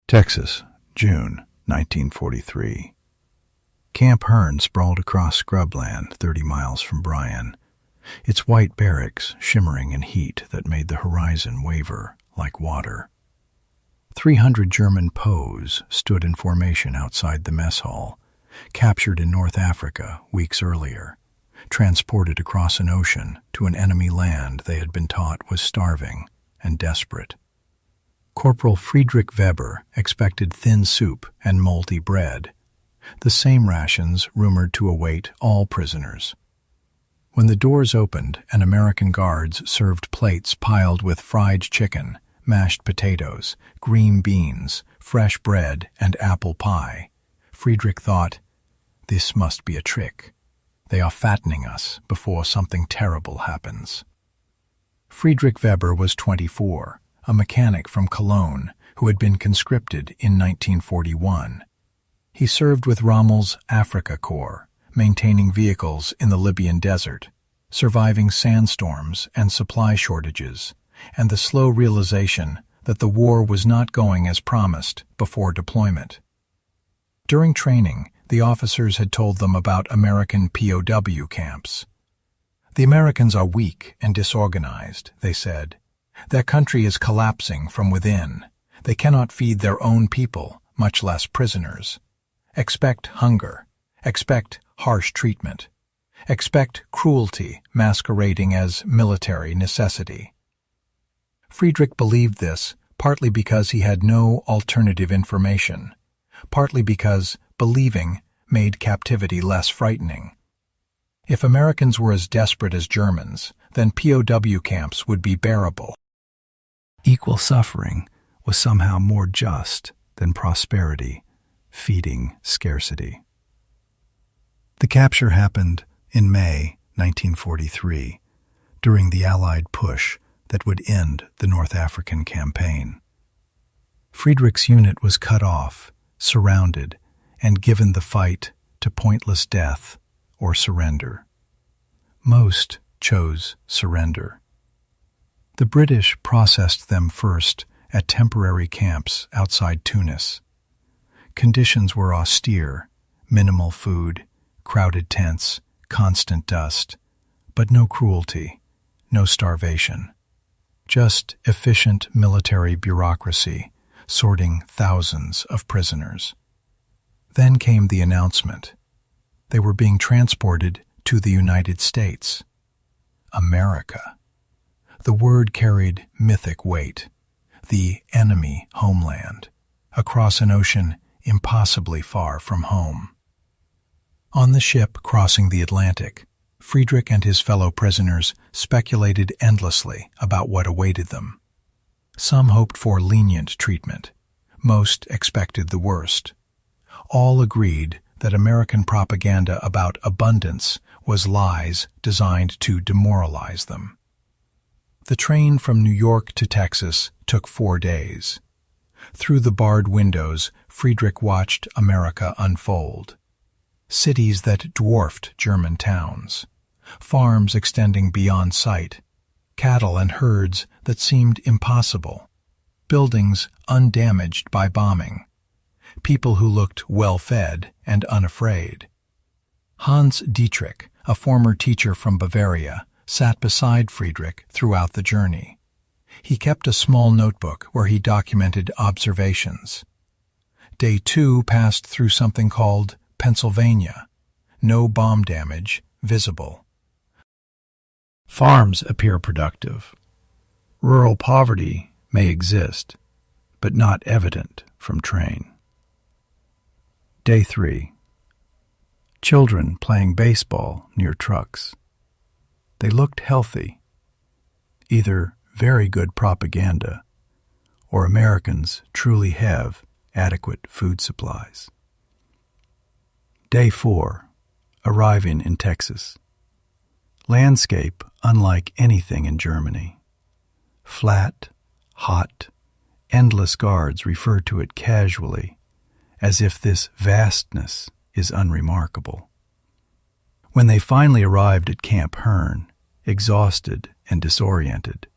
Texas, June 1943. Camp Hearn sprawled across scrubland 30 miles from Bryan, its white barracks shimmering in heat that made the horizon waver like water. 300 German POWs stood in formation outside the mess hall, captured in North Africa weeks earlier, transported across an ocean to an enemy land they had been taught was starving and desperate. Corporal Friedrich Weber expected thin soup and moldy bread, the same rations rumored to await all prisoners. When the doors opened and American guards served plates piled with fried chicken, mashed potatoes, green beans, fresh bread, and apple pie, Friedrich thought, "This must be a trick. They are fattening us before something terrible happens." Friedrich Weber was 24, a mechanic from Cologne who had been conscripted in 1941. He served with Rommel's Africa Corps, maintaining vehicles in the Libyan desert, surviving sandstorms and supply shortages, and the slow realization that the war was not going as promised before deployment. During training, the officers had told them about American POW camps. "The Americans are weak and disorganized," they said. "Their country is collapsing from within. They cannot feed their own people, much less prisoners. Expect hunger. Expect harsh treatment. Expect cruelty masquerading as military necessity." Friedrich believed this, partly because he had no alternative information, partly because believing made captivity less frightening. If Americans were as desperate as Germans, then POW camps would be bearable. Equal suffering was somehow more just than prosperity, feeding scarcity. The capture happened in May 1943, during the Allied push that would end the North African campaign. Friedrich's unit was cut off, surrounded, and given the fight to pointless death or surrender. Most chose surrender. The British processed them first at temporary camps outside Tunis. Conditions were austere, minimal food, crowded tents, constant dust, but no cruelty, no starvation. Just efficient military bureaucracy sorting thousands of prisoners. Then came the announcement. They were being transported to the United States. America. The word carried mythic weight. The enemy homeland, across an ocean impossibly far from home. On the ship crossing the Atlantic, Friedrich and his fellow prisoners speculated endlessly about what awaited them. Some hoped for lenient treatment. Most expected the worst. All agreed that American propaganda about abundance was lies designed to demoralize them. The train from New York to Texas took 4 days. Through the barred windows, Friedrich watched America unfold. Cities that dwarfed German towns, farms extending beyond sight, cattle and herds that seemed impossible, buildings undamaged by bombing, people who looked well-fed and unafraid. Hans Dietrich, a former teacher from Bavaria, sat beside Friedrich throughout the journey. He kept a small notebook where he documented observations. Day 2 passed through something called Pennsylvania. No bomb damage visible. Farms appear productive. Rural poverty may exist, but not evident from train. Day 3. Children playing baseball near trucks. They looked healthy, either very good propaganda or Americans truly have adequate food supplies. Day 4. Arriving in Texas. Landscape unlike anything in Germany. Flat, hot, endless guards refer to it casually, as if this vastness is unremarkable. When they finally arrived at Camp Hearn, exhausted and disoriented,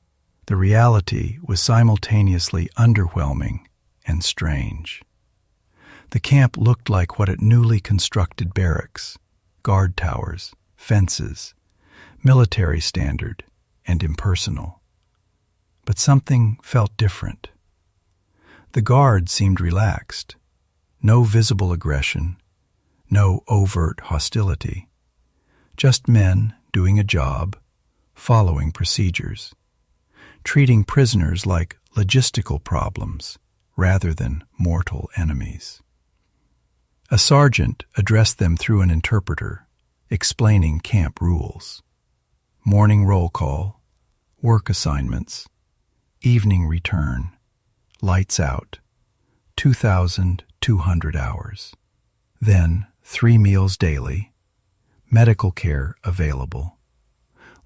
the reality was simultaneously underwhelming and strange. The camp looked like what a newly constructed barracks, guard towers, fences, military standard, and impersonal. But something felt different. The guard seemed relaxed. No visible aggression, no overt hostility. Just men doing a job, following procedures, treating prisoners like logistical problems rather than mortal enemies. A sergeant addressed them through an interpreter, explaining camp rules. Morning roll call, work assignments, evening return, lights out, 2,200 hours. Then 3 meals daily, medical care available,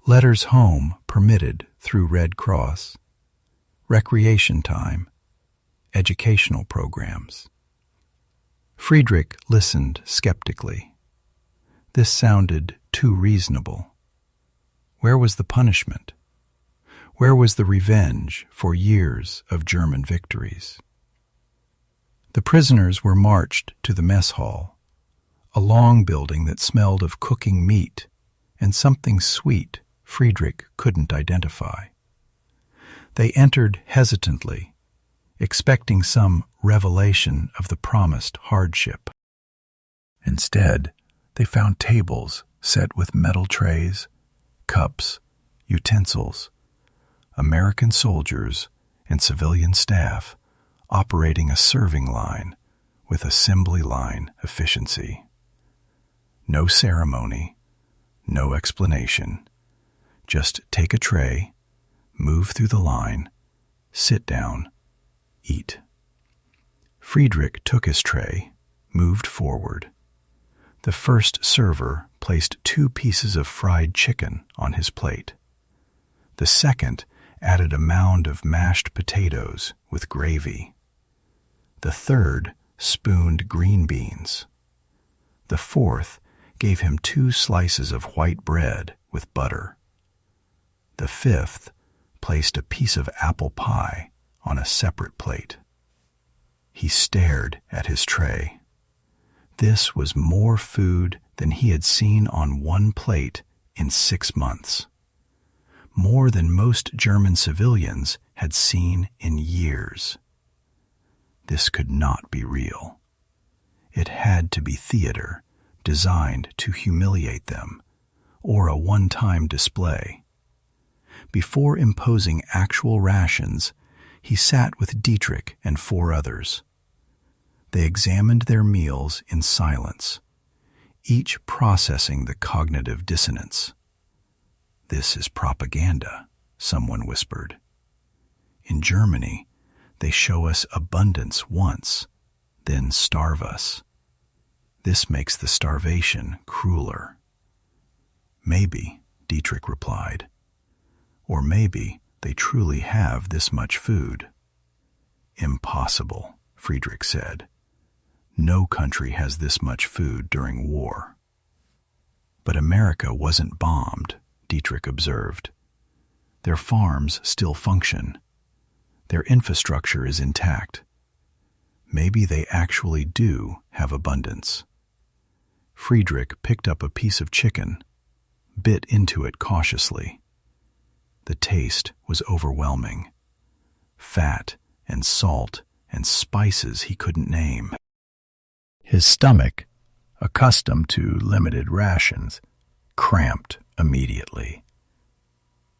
letters home permitted through Red Cross, recreation time, educational programs. Friedrich listened skeptically. This sounded too reasonable. Where was the punishment? Where was the revenge for years of German victories? The prisoners were marched to the mess hall, a long building that smelled of cooking meat and something sweet Friedrich couldn't identify. They entered hesitantly, expecting some revelation of the promised hardship. Instead, they found tables set with metal trays, cups, utensils, American soldiers and civilian staff operating a serving line with assembly line efficiency. No ceremony, no explanation. Just take a tray, move through the line, sit down, eat. Friedrich took his tray, moved forward. The first server placed 2 pieces of fried chicken on his plate. The second added a mound of mashed potatoes with gravy. The third spooned green beans. The fourth gave him 2 slices of white bread with butter. The fifth placed a piece of apple pie on a separate plate. He stared at his tray. This was more food than he had seen on one plate in 6 months. More than most German civilians had seen in years. This could not be real. It had to be theater designed to humiliate them, or a one-time display. Before imposing actual rations, he sat with Dietrich and 4 others. They examined their meals in silence, each processing the cognitive dissonance. "This is propaganda," someone whispered. "In Germany, they show us abundance once, then starve us. This makes the starvation crueler." "Maybe," Dietrich replied. "Or maybe they truly have this much food." "Impossible," Friedrich said. "No country has this much food during war." "But America wasn't bombed," Dietrich observed. "Their farms still function. Their infrastructure is intact. Maybe they actually do have abundance." Friedrich picked up a piece of chicken, bit into it cautiously. The taste was overwhelming. Fat and salt and spices he couldn't name. His stomach, accustomed to limited rations, cramped immediately.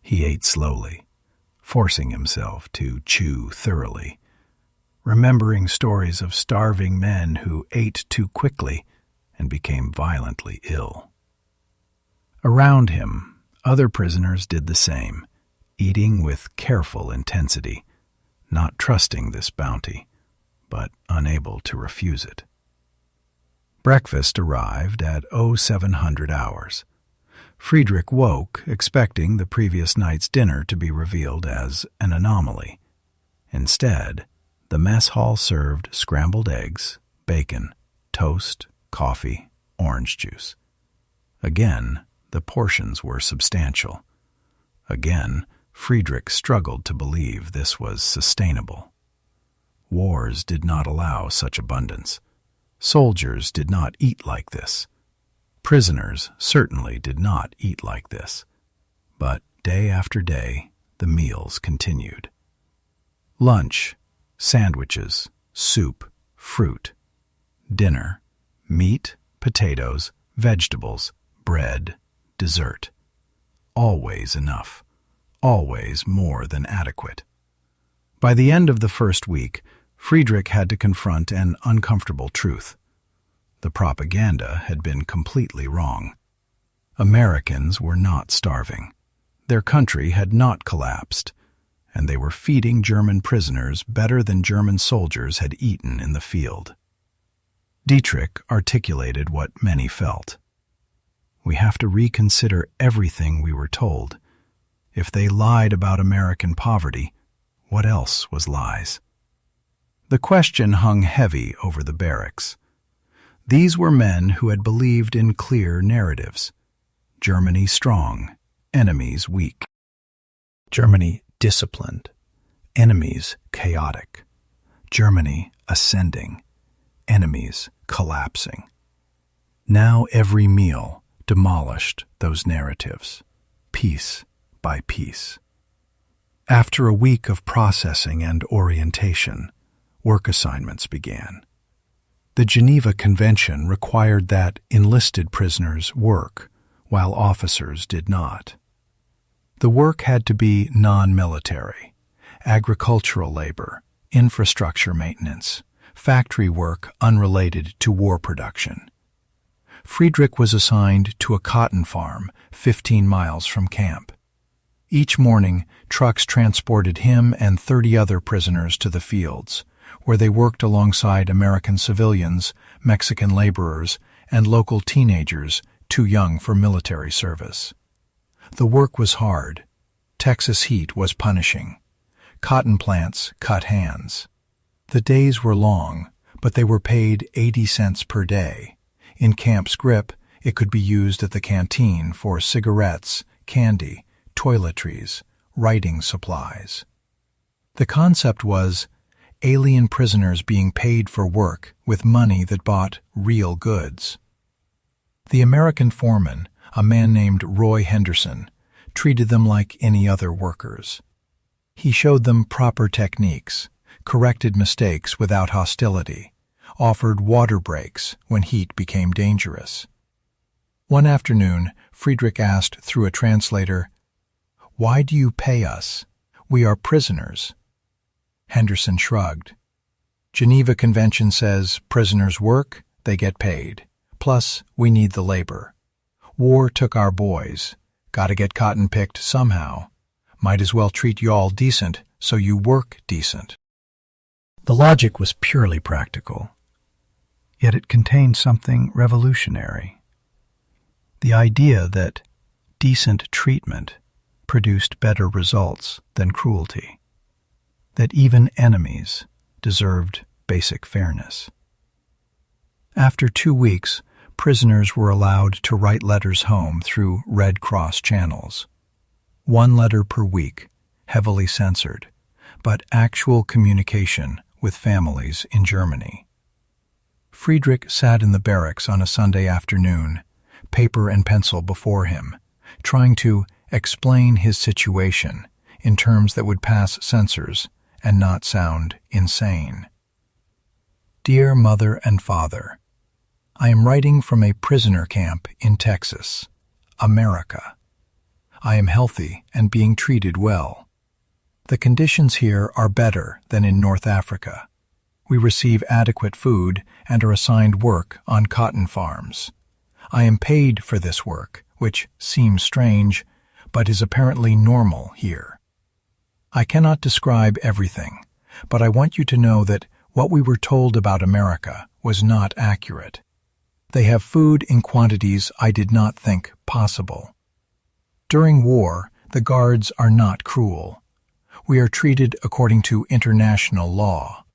He ate slowly, forcing himself to chew thoroughly, remembering stories of starving men who ate too quickly and became violently ill. Around him, other prisoners did the same, eating with careful intensity, not trusting this bounty, but unable to refuse it. Breakfast arrived at 0700 hours. Friedrich woke, expecting the previous night's dinner to be revealed as an anomaly. Instead, the mess hall served scrambled eggs, bacon, toast, coffee, orange juice. Again, the portions were substantial. Again, Friedrich struggled to believe this was sustainable. Wars did not allow such abundance. Soldiers did not eat like this. Prisoners certainly did not eat like this. But day after day, the meals continued. Lunch, sandwiches, soup, fruit. Dinner, meat, potatoes, vegetables, bread, dessert. Always enough. Always more than adequate. By the end of the first week, Friedrich had to confront an uncomfortable truth. The propaganda had been completely wrong. Americans were not starving. Their country had not collapsed, and they were feeding German prisoners better than German soldiers had eaten in the field. Dietrich articulated what many felt. We have to reconsider everything we were told. If they lied about American poverty, what else was lies? The question hung heavy over the barracks. These were men who had believed in clear narratives. Germany strong, enemies weak. Germany disciplined, enemies chaotic. Germany ascending, enemies collapsing. Now every meal demolished those narratives, piece by piece. After a week of processing and orientation, work assignments began. The Geneva Convention required that enlisted prisoners work, while officers did not. The work had to be non-military, agricultural labor, infrastructure maintenance, factory work unrelated to war production. Friedrich was assigned to a cotton farm 15 miles from camp. Each morning, trucks transported him and 30 other prisoners to the fields, where they worked alongside American civilians, Mexican laborers, and local teenagers too young for military service. The work was hard. Texas heat was punishing. Cotton plants cut hands. The days were long, but they were paid 80 cents per day. In camp scrip, it could be used at the canteen for cigarettes, candy, toiletries, writing supplies. The concept was alien prisoners being paid for work with money that bought real goods. The American foreman, a man named Roy Henderson, treated them like any other workers. He showed them proper techniques, corrected mistakes without hostility, offered water breaks when heat became dangerous. One afternoon, Friedrich asked through a translator, "Why do you pay us? We are prisoners." Henderson shrugged. Geneva Convention says prisoners work, they get paid. Plus, we need the labor. War took our boys. Gotta get cotton picked somehow. Might as well treat y'all decent so you work decent. The logic was purely practical, yet it contained something revolutionary. The idea that decent treatment produced better results than cruelty, that even enemies deserved basic fairness. After 2 weeks, prisoners were allowed to write letters home through Red Cross channels. 1 letter per week, heavily censored, but actual communication with families in Germany. Friedrich sat in the barracks on a Sunday afternoon, paper and pencil before him, trying to explain his situation in terms that would pass censors and not sound insane. Dear Mother and Father, I am writing from a prisoner camp in Texas, America. I am healthy and being treated well. The conditions here are better than in North Africa. We receive adequate food and are assigned work on cotton farms. I am paid for this work, which seems strange, but is apparently normal here. I cannot describe everything, but I want you to know that what we were told about America was not accurate. They have food in quantities I did not think possible. During war, the guards are not cruel. We are treated according to international law.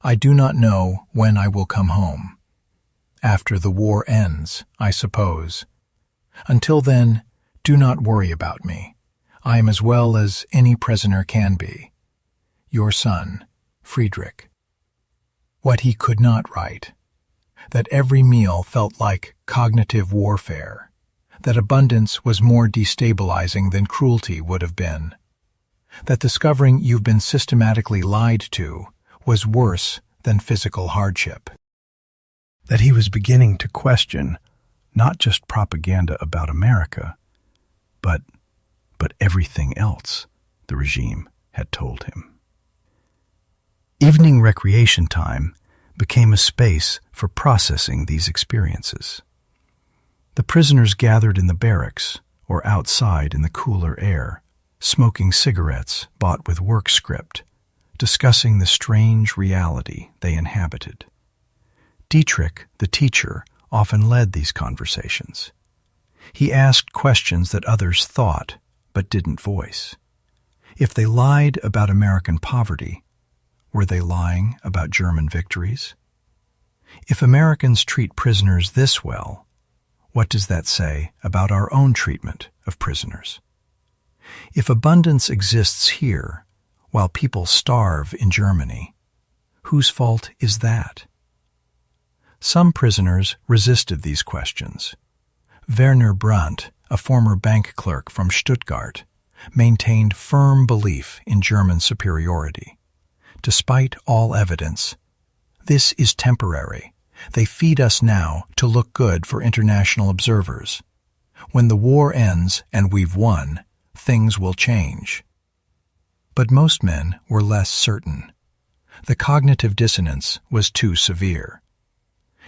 I do not know when I will come home. After the war ends, I suppose. Until then, do not worry about me. I am as well as any prisoner can be. Your son, Friedrich. what he could not write, that every meal felt like cognitive warfare, that abundance was more destabilizing than cruelty would have been, that discovering you've been systematically lied to was worse than physical hardship, that he was beginning to question not just propaganda about America, but everything else the regime had told him. Evening recreation time became a space for processing these experiences. The prisoners gathered in the barracks or outside in the cooler air, smoking cigarettes bought with work script, discussing the strange reality they inhabited. Dietrich, the teacher, often led these conversations. He asked questions that others thought but didn't voice. If they lied about American poverty, were they lying about German victories? If Americans treat prisoners this well, what does that say about our own treatment of prisoners? If abundance exists here while people starve in Germany, whose fault is that? Some prisoners resisted these questions. Werner Brandt, a former bank clerk from Stuttgart, maintained firm belief in German superiority. Despite all evidence, this is temporary. They feed us now to look good for international observers. When the war ends and we've won, things will change. But most men were less certain. The cognitive dissonance was too severe.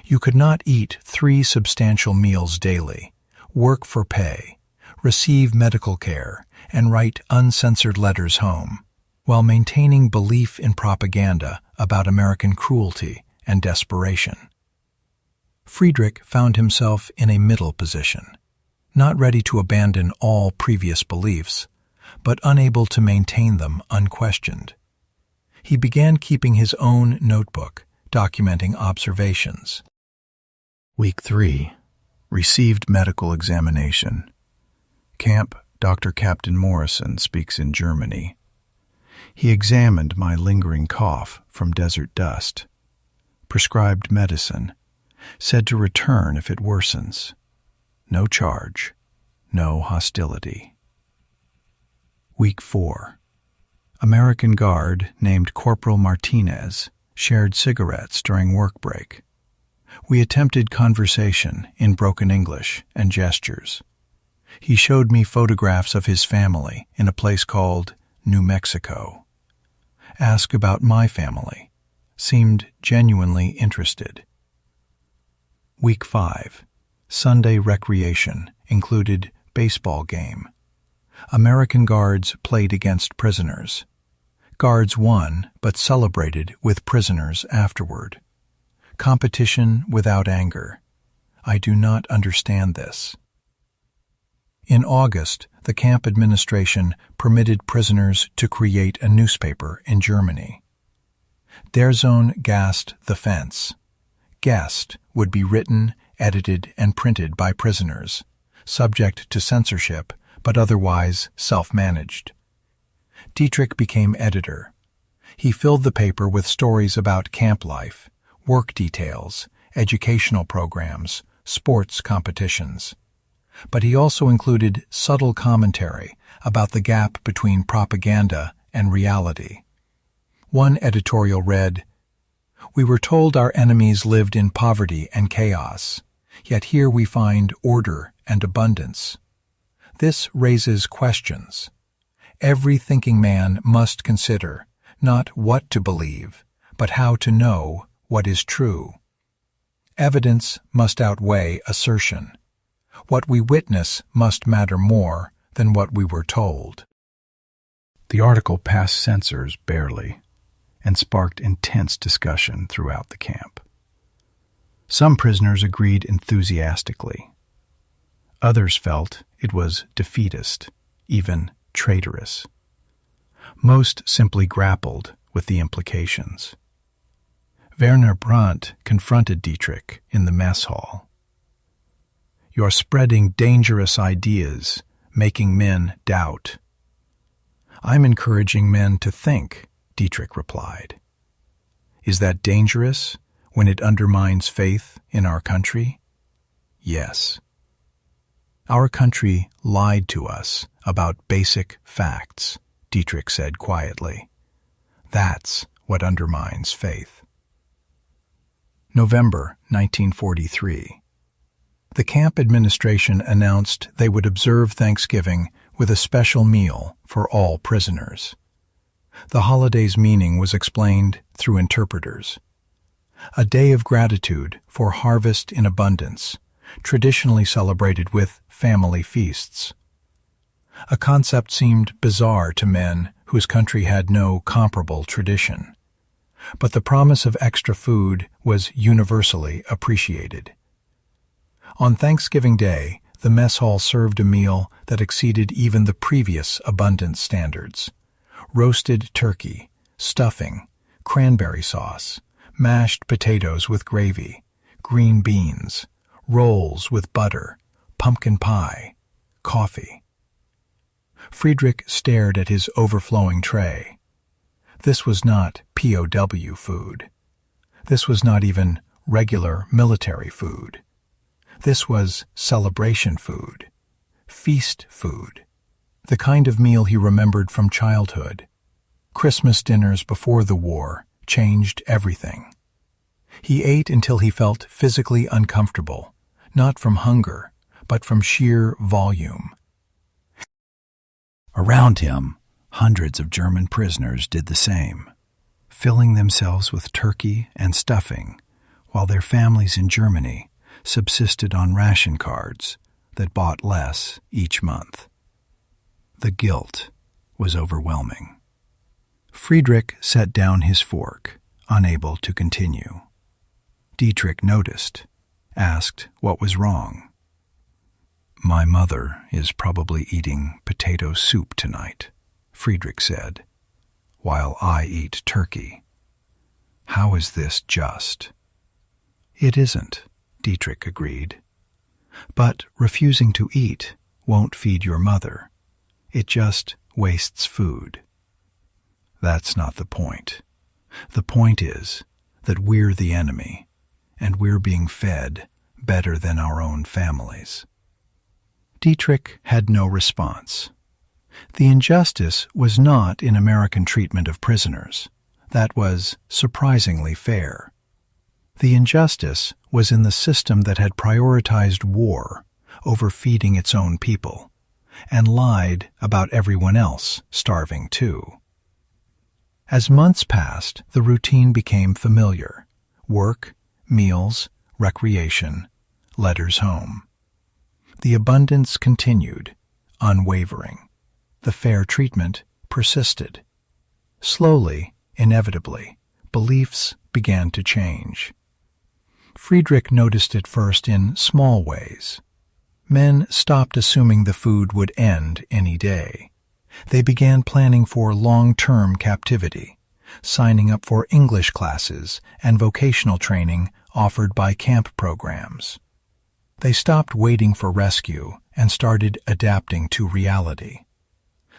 You could not eat 3 substantial meals daily, work for pay, receive medical care, and write uncensored letters home, while maintaining belief in propaganda about American cruelty and desperation. Friedrich found himself in a middle position, not ready to abandon all previous beliefs, but unable to maintain them unquestioned. He began keeping his own notebook, documenting observations. Week 3. Received medical examination. Camp Dr. Captain Morrison speaks in Germany. He examined my lingering cough from desert dust, prescribed medicine, said to return if it worsens. No charge, no hostility. Week 4. American guard named Corporal Martinez shared cigarettes during work break. We attempted conversation in broken English and gestures. He showed me photographs of his family in a place called New Mexico. Asked about my family. Seemed genuinely interested. Week 5. Sunday recreation included baseball game. American guards played against prisoners. Guards won but celebrated with prisoners afterward. Competition without anger. I do not understand this. In August, the camp administration permitted prisoners to create a newspaper in Germany. Der Sohn gassed the fence. Guest would be written, edited, and printed by prisoners, subject to censorship, but otherwise self-managed. Dietrich became editor. He filled the paper with stories about camp life, work details, educational programs, sports competitions. But he also included subtle commentary about the gap between propaganda and reality. One editorial read, "We were told our enemies lived in poverty and chaos, yet here we find order and abundance. This raises questions. Every thinking man must consider not what to believe, but how to know what is true. Evidence must outweigh assertion. What we witness must matter more than what we were told." The article passed censors barely and sparked intense discussion throughout the camp. Some prisoners agreed enthusiastically. Others felt it was defeatist, even traitorous. Most simply grappled with the implications. Werner Brandt confronted Dietrich in the mess hall. "You're spreading dangerous ideas, making men doubt." "I'm encouraging men to think," Dietrich replied. Is that dangerous when it undermines faith in our country? Yes. Our country lied to us about basic facts, Dietrich said quietly. That's what undermines faith. November 1943. The camp administration announced they would observe Thanksgiving with a special meal for all prisoners. The holiday's meaning was explained through interpreters. A day of gratitude for harvest in abundance, traditionally celebrated with family feasts. A concept seemed bizarre to men whose country had no comparable tradition. But the promise of extra food was universally appreciated. On Thanksgiving Day, the mess hall served a meal that exceeded even the previous abundance standards. Roasted turkey, stuffing, cranberry sauce, mashed potatoes with gravy, green beans, rolls with butter, pumpkin pie, coffee. Friedrich stared at his overflowing tray. This was not POW food. This was not even regular military food. This was celebration food, feast food, the kind of meal he remembered from childhood. Christmas dinners before the war changed everything. He ate until he felt physically uncomfortable, not from hunger, but from sheer volume. Around him, hundreds of German prisoners did the same, filling themselves with turkey and stuffing, while their families in Germany subsisted on ration cards that bought less each month. The guilt was overwhelming. Friedrich set down his fork, unable to continue. Dietrich noticed, asked what was wrong. "My mother is probably eating potato soup tonight," Friedrich said, "while I eat turkey. How is this just?" "It isn't," Dietrich agreed. "But refusing to eat won't feed your mother. It just wastes food." "That's not the point. The point is that we're the enemy, and we're being fed better than our own families." Dietrich had no response. The injustice was not in American treatment of prisoners. That was surprisingly fair. The injustice was in the system that had prioritized war over feeding its own people, and lied about everyone else starving too. As months passed, the routine became familiar. Work, meals, recreation, letters home. The abundance continued, unwavering. The fair treatment persisted. Slowly, inevitably, beliefs began to change. Friedrich noticed it first in small ways. Men stopped assuming the food would end any day. They began planning for long-term captivity, signing up for English classes and vocational training offered by camp programs. They stopped waiting for rescue and started adapting to reality.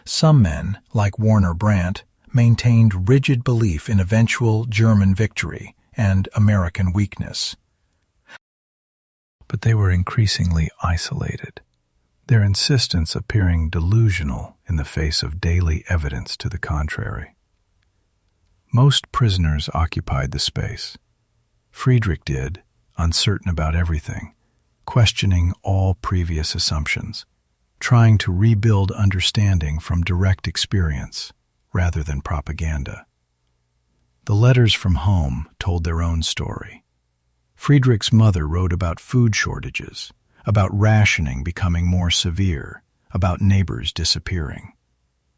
Some men, like Warner Brandt, maintained rigid belief in eventual German victory and American weakness. But they were increasingly isolated, their insistence appearing delusional in the face of daily evidence to the contrary. Most prisoners occupied the space. Friedrich did, uncertain about everything, questioning all previous assumptions, trying to rebuild understanding from direct experience rather than propaganda. The letters from home told their own story. Friedrich's mother wrote about food shortages, about rationing becoming more severe, about neighbors disappearing.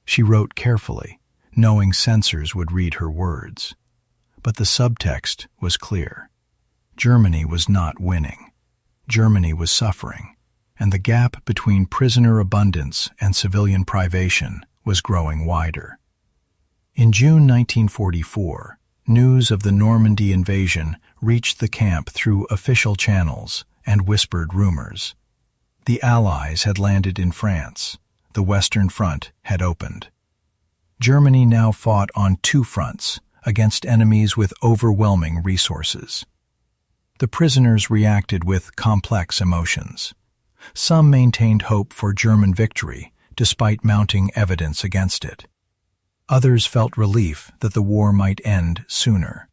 She wrote carefully, knowing censors would read her words. But the subtext was clear. Germany was not winning. Germany was suffering, and the gap between prisoner abundance and civilian privation was growing wider. In June 1944, news of the Normandy invasion reached the camp through official channels and whispered rumors. The Allies had landed in France. The Western Front had opened. Germany now fought on two fronts against enemies with overwhelming resources. The prisoners reacted with complex emotions. Some maintained hope for German victory, despite mounting evidence against it. Others felt relief that the war might end sooner.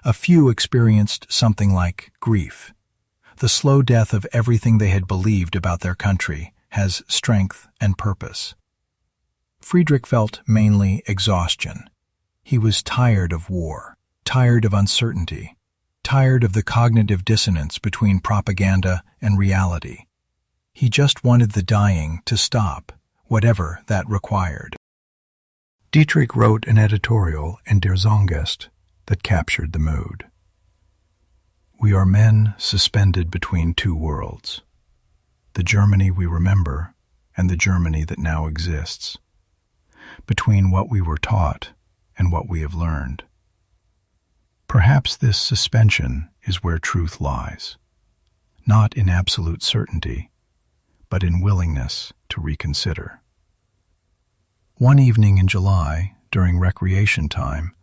A few experienced something like grief. The slow death of everything they had believed about their country has strength and purpose. Friedrich felt mainly exhaustion. He was tired of war, tired of uncertainty, tired of the cognitive dissonance between propaganda and reality. He just wanted the dying to stop, whatever that required. Dietrich wrote an editorial in Der Zongest that captured the mood. We are men suspended between two worlds, the Germany we remember and the Germany that now exists, between what we were taught and what we have learned. Perhaps this suspension is where truth lies, not in absolute certainty, but in willingness to reconsider. One evening in July, during recreation time,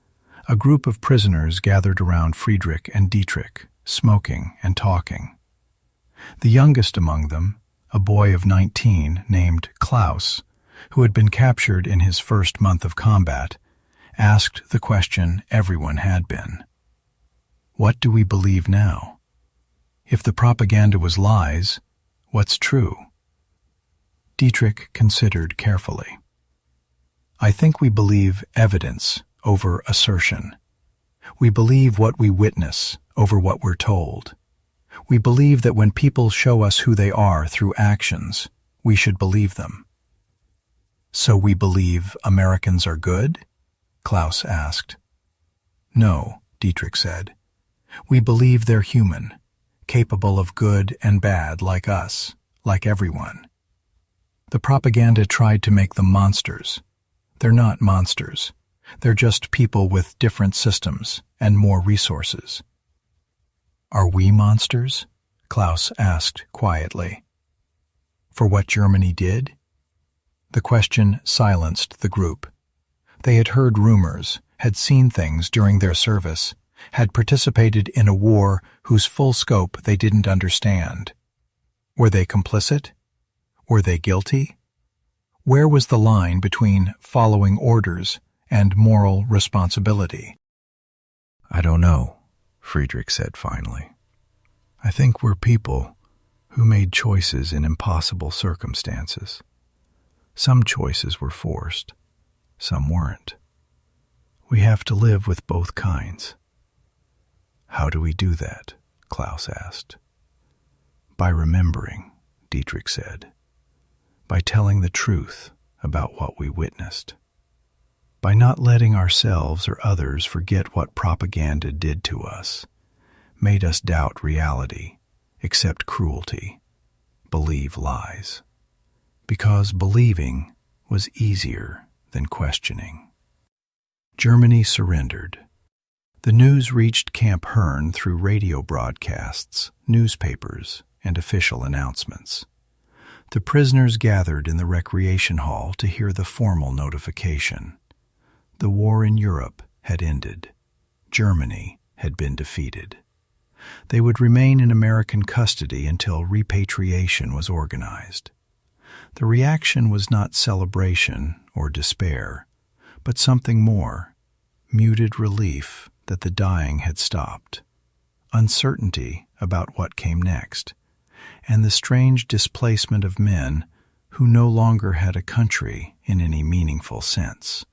a group of prisoners gathered around Friedrich and Dietrich, smoking and talking. The youngest among them, a boy of 19 named Klaus, who had been captured in his first month of combat, asked the question everyone had been. What do we believe now? If the propaganda was lies, what's true? Dietrich considered carefully. I think we believe evidence over assertion. We believe what we witness over what we're told. We believe that when people show us who they are through actions, we should believe them. So we believe Americans are good? Klaus asked. No, Dietrich said. We believe they're human, capable of good and bad like us, like everyone. The propaganda tried to make them monsters. They're not monsters. They're just people with different systems and more resources. Are we monsters? Klaus asked quietly. For what Germany did? The question silenced the group. They had heard rumors, had seen things during their service, had participated in a war whose full scope they didn't understand. Were they complicit? Were they guilty? Where was the line between following orders and moral responsibility? I don't know, Friedrich said finally. I think we're people who made choices in impossible circumstances. Some choices were forced, some weren't. We have to live with both kinds. How do we do that? Klaus asked. By remembering, Dietrich said. By telling the truth about what we witnessed. By not letting ourselves or others forget what propaganda did to us, made us doubt reality, accept cruelty, believe lies. Because believing was easier than questioning. Germany surrendered. The news reached Camp Hearn through radio broadcasts, newspapers, and official announcements. The prisoners gathered in the recreation hall to hear the formal notification. The war in Europe had ended. Germany had been defeated. They would remain in American custody until repatriation was organized. The reaction was not celebration or despair, but something more, muted relief that the dying had stopped, uncertainty about what came next, and the strange displacement of men who no longer had a country in any meaningful sense.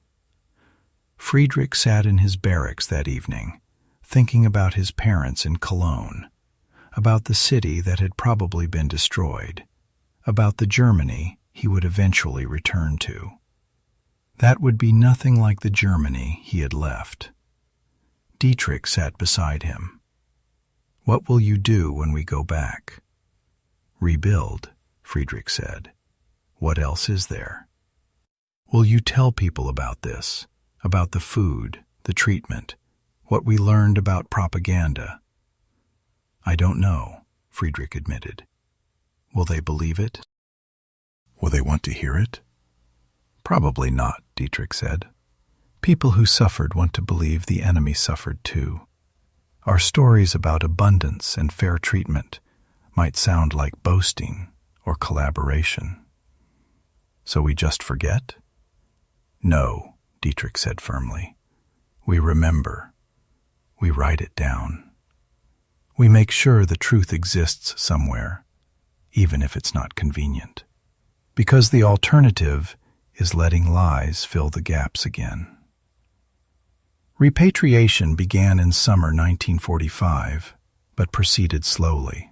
Friedrich sat in his barracks that evening, thinking about his parents in Cologne, about the city that had probably been destroyed, about the Germany he would eventually return to. That would be nothing like the Germany he had left. Dietrich sat beside him. What will you do when we go back? Rebuild, Friedrich said. What else is there? Will you tell people about this, about the food, the treatment, what we learned about propaganda? I don't know, Friedrich admitted. Will they believe it? Will they want to hear it? Probably not, Dietrich said. People who suffered want to believe the enemy suffered too. Our stories about abundance and fair treatment might sound like boasting or collaboration. So we just forget? No, Dietrich said firmly. We remember. We write it down. We make sure the truth exists somewhere, even if it's not convenient. Because the alternative is letting lies fill the gaps again. Repatriation began in summer 1945, but proceeded slowly.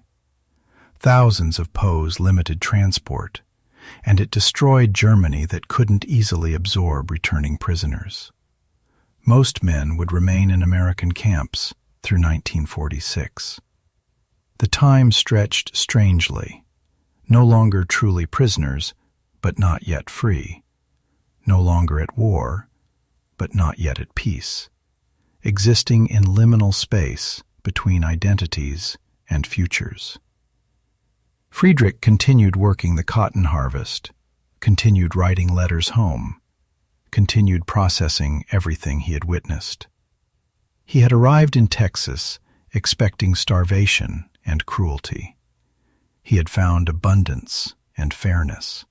Thousands of POWs limited transport, and it destroyed Germany that couldn't easily absorb returning prisoners. Most men would remain in American camps through 1946. The time stretched strangely, no longer truly prisoners, but not yet free, no longer at war, but not yet at peace, existing in liminal space between identities and futures. Friedrich continued working the cotton harvest, continued writing letters home, continued processing everything he had witnessed. He had arrived in Texas expecting starvation and cruelty. He had found abundance and fairness.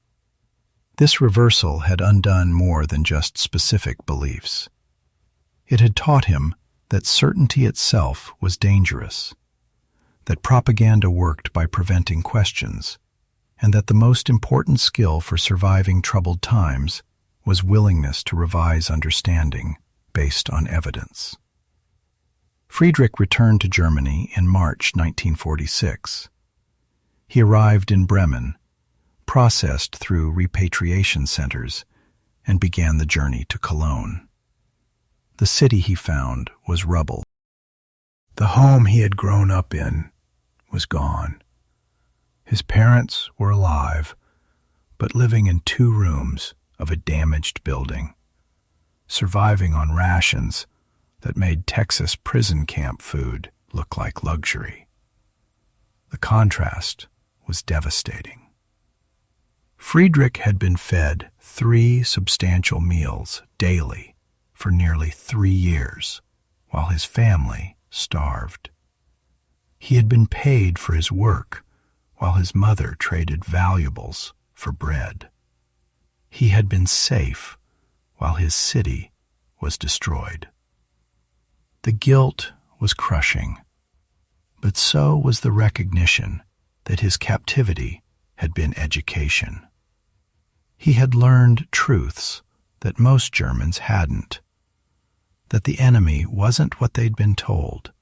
This reversal had undone more than just specific beliefs. It had taught him that certainty itself was dangerous, that propaganda worked by preventing questions, and that the most important skill for surviving troubled times was willingness to revise understanding based on evidence. Friedrich returned to Germany in March 1946. He arrived in Bremen, processed through repatriation centers, and began the journey to Cologne. The city he found was rubble. The home he had grown up in was gone. His parents were alive, but living in 2 rooms of a damaged building, surviving on rations that made Texas prison camp food look like luxury. The contrast was devastating. Friedrich had been fed 3 substantial meals daily for nearly 3 years, while his family starved. He had been paid for his work, while his mother traded valuables for bread. He had been safe, while his city was destroyed. The guilt was crushing, but so was the recognition that his captivity had been education. He had learned truths that most Germans hadn't, that the enemy wasn't what they'd been told,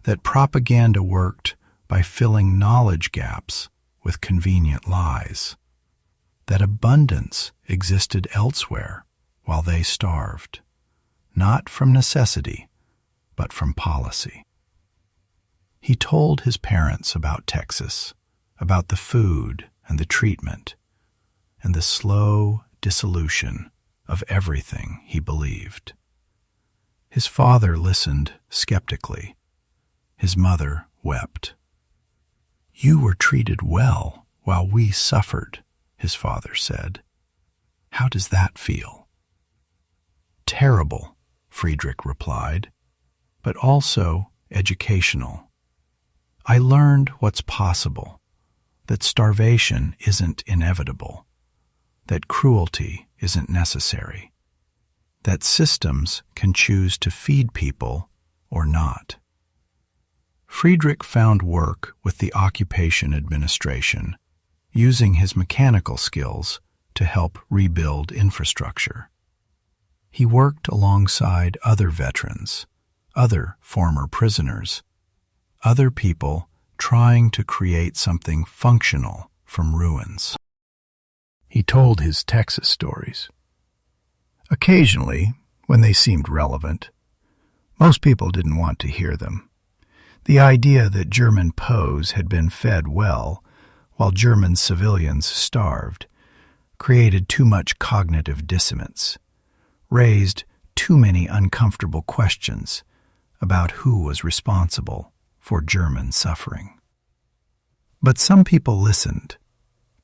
that propaganda worked by filling knowledge gaps with convenient lies, that abundance existed elsewhere while they starved, not from necessity, but from policy. He told his parents about Texas, about the food and the treatment, and the slow dissolution of everything he believed. His father listened skeptically. His mother wept. "You were treated well while we suffered," his father said. "How does that feel?" "Terrible," Friedrich replied, "but also educational. I learned what's possible, that starvation isn't inevitable, that cruelty isn't necessary, that systems can choose to feed people or not." Friedrich found work with the Occupation Administration, using his mechanical skills to help rebuild infrastructure. He worked alongside other veterans, other former prisoners, other people trying to create something functional from ruins. He told his Texas stories. Occasionally, when they seemed relevant, most people didn't want to hear them. The idea that German POWs had been fed well while German civilians starved created too much cognitive dissonance, raised too many uncomfortable questions about who was responsible for German suffering. But some people listened,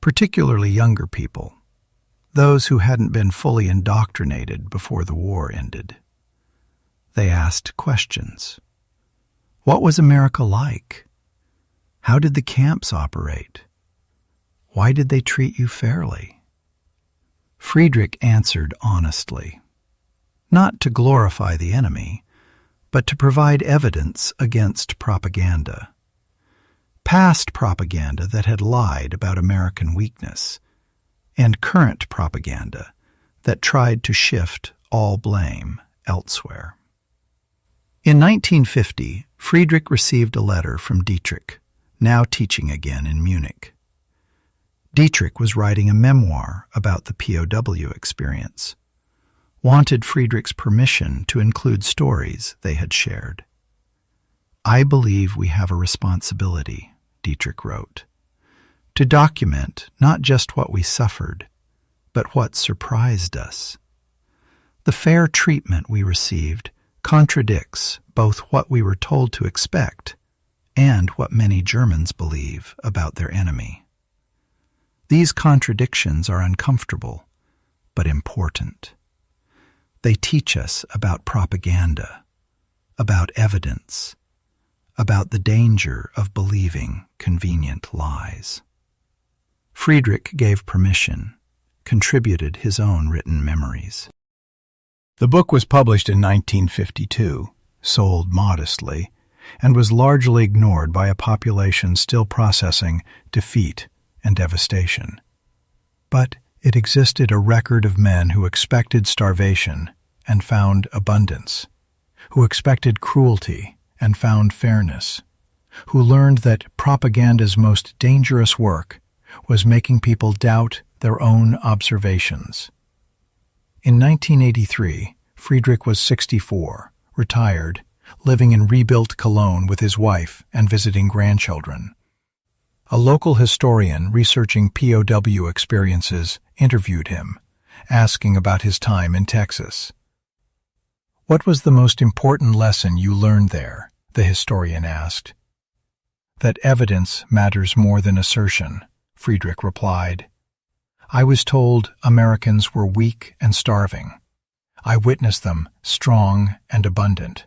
particularly younger people. those who hadn't been fully indoctrinated before the war ended. They asked questions. What was America like? How did the camps operate? Why did they treat you fairly? Friedrich answered honestly, not to glorify the enemy, but to provide evidence against propaganda. Past propaganda that had lied about American weakness, and current propaganda that tried to shift all blame elsewhere. In 1950, Friedrich received a letter from Dietrich, now teaching again in Munich. Dietrich was writing a memoir about the POW experience, wanted Friedrich's permission to include stories they had shared. I believe we have a responsibility, Dietrich wrote, to document not just what we suffered, but what surprised us. The fair treatment we received contradicts both what we were told to expect and what many Germans believe about their enemy. These contradictions are uncomfortable, but important. They teach us about propaganda, about evidence, about the danger of believing convenient lies. Friedrich gave permission, contributed his own written memories. The book was published in 1952, sold modestly, and was largely ignored by a population still processing defeat and devastation. But it existed a record of men who expected starvation and found abundance, who expected cruelty and found fairness, who learned that propaganda's most dangerous work was making people doubt their own observations. In 1983, Friedrich was 64, retired, living in rebuilt Cologne with his wife and visiting grandchildren. A local historian researching POW experiences interviewed him, asking about his time in Texas. What was the most important lesson you learned there? The historian asked. That evidence matters more than assertion, Friedrich replied. I was told Americans were weak and starving. I witnessed them strong and abundant.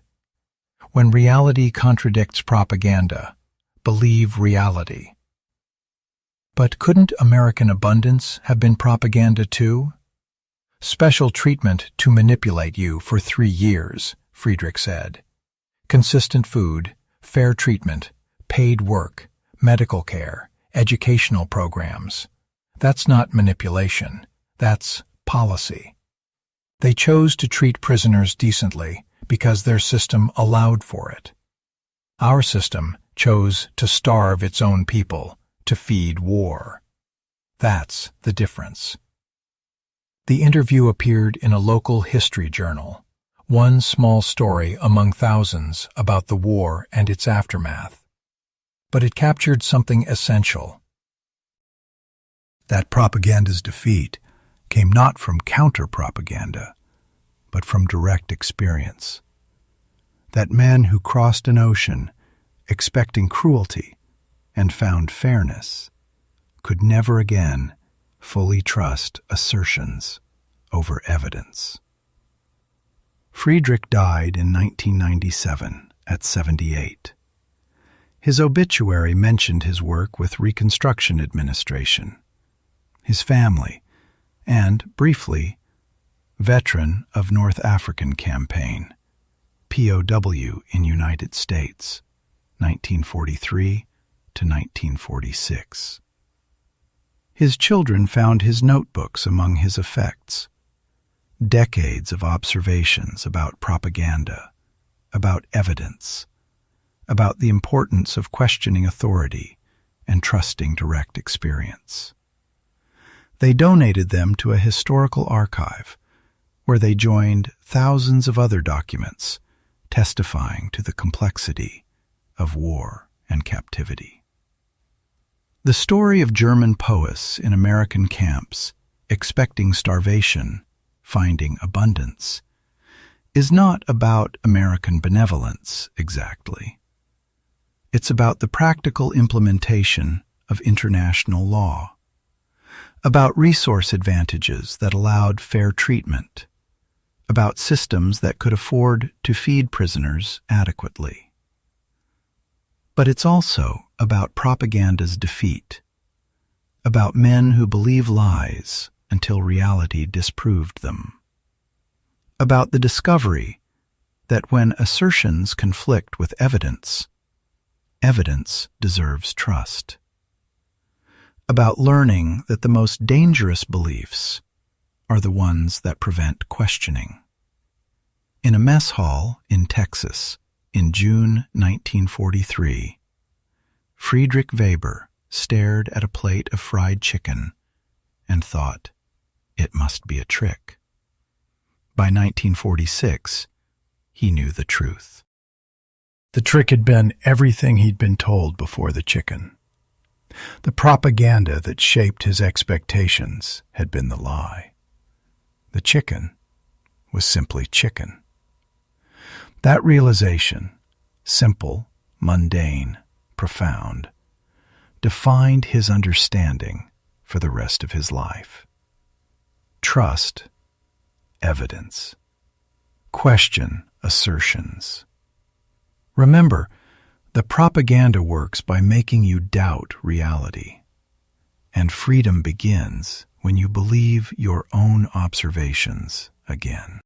When reality contradicts propaganda, believe reality. But couldn't American abundance have been propaganda too? Special treatment to manipulate you for 3 years, Friedrich said. Consistent food, fair treatment, paid work, medical care, educational programs. That's not manipulation. That's policy. They chose to treat prisoners decently because their system allowed for it. Our system chose to starve its own people, to feed war. That's the difference. The interview appeared in a local history journal, one small story among thousands about the war and its aftermath. But it captured something essential. That propaganda's defeat came not from counter-propaganda, but from direct experience. That men who crossed an ocean expecting cruelty and found fairness could never again fully trust assertions over evidence. Friedrich died in 1997 at 78. His obituary mentioned his work with Reconstruction Administration, his family, and, briefly, veteran of North African Campaign, POW in United States, 1943 to 1946. His children found his notebooks among his effects, decades of observations about propaganda, about evidence, about the importance of questioning authority and trusting direct experience. They donated them to a historical archive where they joined thousands of other documents testifying to the complexity of war and captivity. The story of German POWs in American camps, expecting starvation, finding abundance, is not about American benevolence exactly. It's about the practical implementation of international law. about resource advantages that allowed fair treatment, about systems that could afford to feed prisoners adequately. But it's also about propaganda's defeat, about men who believe lies until reality disproved them, about the discovery that when assertions conflict with evidence, evidence deserves trust, about learning that the most dangerous beliefs are the ones that prevent questioning. In a mess hall in Texas in June 1943, Friedrich Weber stared at a plate of fried chicken and thought, it must be a trick. By 1946, he knew the truth. The trick had been everything he'd been told before the chicken. The propaganda that shaped his expectations had been the lie. The chicken was simply chicken. That realization, simple, mundane, profound, defined his understanding for the rest of his life. Trust evidence. Question assertions. Remember, the propaganda works by making you doubt reality, and freedom begins when you believe your own observations again.